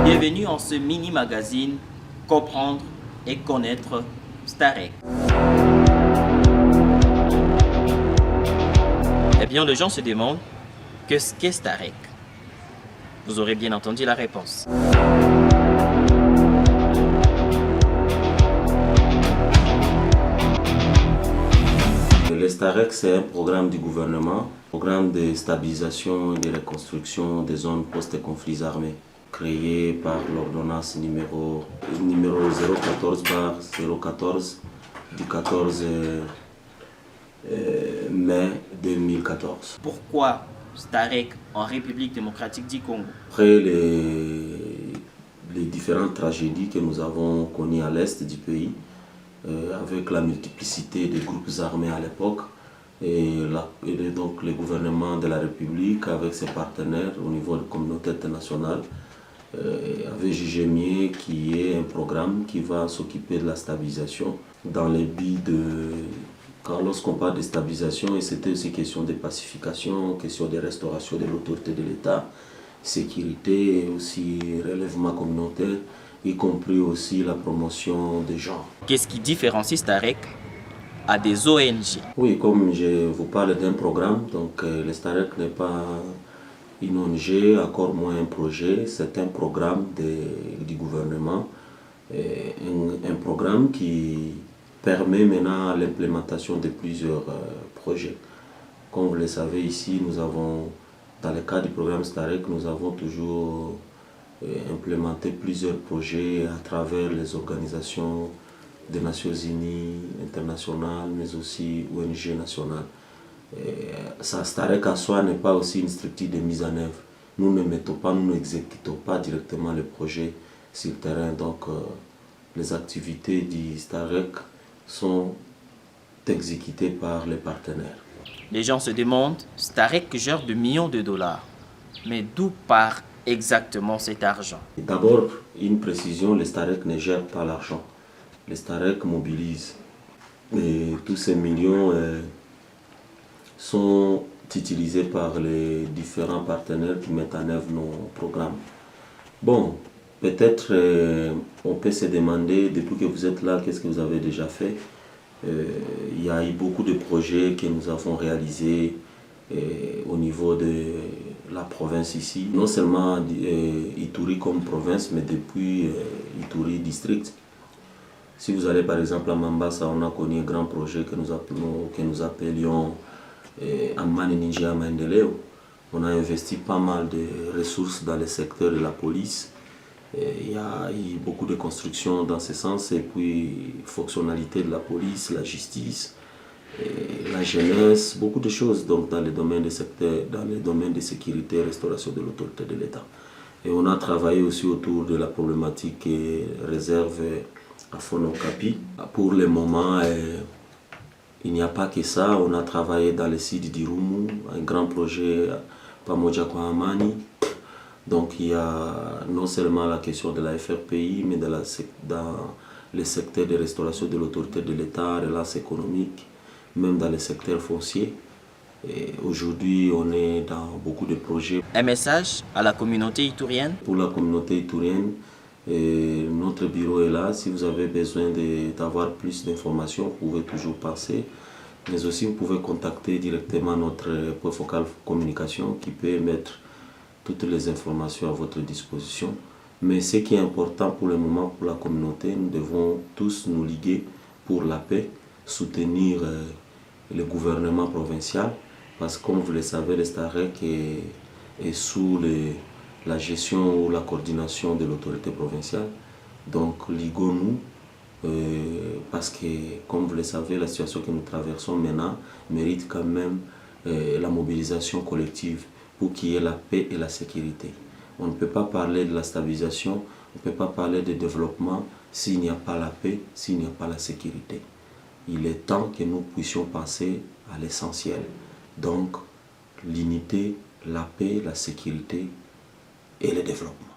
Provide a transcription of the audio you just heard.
Bienvenue en ce mini-magazine Comprendre et connaître Starek. Eh bien, les gens se demandent qu'est-ce qu'est Starek. Vous aurez bien entendu la réponse. Le Starek, c'est un programme du gouvernement, programme de stabilisation et de reconstruction des zones post-conflits armés, créé par l'ordonnance numéro 014/014 du 14 mai 2014. Pourquoi Starek en République démocratique du Congo? Après les différentes tragédies que nous avons connues à l'est du pays, avec la multiplicité des groupes armés à l'époque, et donc le gouvernement de la République avec ses partenaires au niveau de la communauté internationale avait jugé mieux qu'il y ait un programme qui va s'occuper de la stabilisation dans les buts lorsqu'on parle de stabilisation, c'était aussi question de pacification, question de restauration de l'autorité de l'État, sécurité et aussi relèvement communautaire, y compris aussi la promotion des genres. Qu'est-ce qui différencie Starek à des ONG? Oui, comme je vous parle d'un programme, donc le Starek n'est pas une ONG, encore moins un projet, c'est un programme du gouvernement, un programme qui permet maintenant l'implémentation de plusieurs projets. Comme vous le savez ici, nous avons, dans le cadre du programme Starek, nous avons toujours implémenté plusieurs projets à travers les organisations des Nations Unies, internationales, mais aussi ONG nationales. Starek en soi n'est pas aussi une structure de mise en œuvre. Nous ne mettons pas, nous n'exécutons pas directement les projets sur le terrain. Donc les activités du Starek sont exécutées par les partenaires. Les gens se demandent, Starek gère de millions de dollars. Mais d'où part exactement cet argent? D'abord, une précision, le Starek ne gère pas l'argent. Le Starek mobilise. Et tous ces millions sont utilisés par les différents partenaires qui mettent en œuvre nos programmes. Bon, peut-être on peut se demander, depuis que vous êtes là, qu'est-ce que vous avez déjà fait? Il y a eu beaucoup de projets que nous avons réalisés au niveau de la province ici. Non seulement Ituri comme province, mais depuis Ituri district. Si vous allez par exemple à Mambasa, on a connu un grand projet que nous appelions Amani Ninja Maendeleo. On a investi pas mal de ressources dans le secteur de la police. Il y a eu beaucoup de constructions dans ce sens, et puis fonctionnalité de la police, la justice, la jeunesse, beaucoup de choses donc dans les domaines de secteur, dans les domaines de sécurité et restauration de l'autorité de l'État. Et on a travaillé aussi autour de la problématique réserve à Fonokapi. Pour le moment, il n'y a pas que ça. On a travaillé dans le site d'Irumu, un grand projet Pamoja kwa Amani. Donc il y a non seulement la question de la FRPI, mais dans le secteur de restauration de l'autorité de l'État, relance économique, même dans le secteur foncier. Aujourd'hui, on est dans beaucoup de projets. Un message à la communauté iturienne? Pour la communauté iturienne, notre bureau est là. Si vous avez besoin d'avoir plus d'informations, vous pouvez toujours passer. Mais aussi, vous pouvez contacter directement notre point focal communication qui peut mettre toutes les informations à votre disposition. Mais ce qui est important pour le moment pour la communauté, nous devons tous nous liguer pour la paix, soutenir le gouvernement provincial, parce que comme vous le savez, le Starek est sous la gestion ou la coordination de l'autorité provinciale. Donc liguons-nous, parce que comme vous le savez, la situation que nous traversons maintenant mérite quand même la mobilisation collective pour qu'il y ait la paix et la sécurité. On ne peut pas parler de la stabilisation, on ne peut pas parler de développement s'il n'y a pas la paix, s'il n'y a pas la sécurité. Il est temps que nous puissions penser à l'essentiel. Donc, l'unité, la paix, la sécurité et le développement.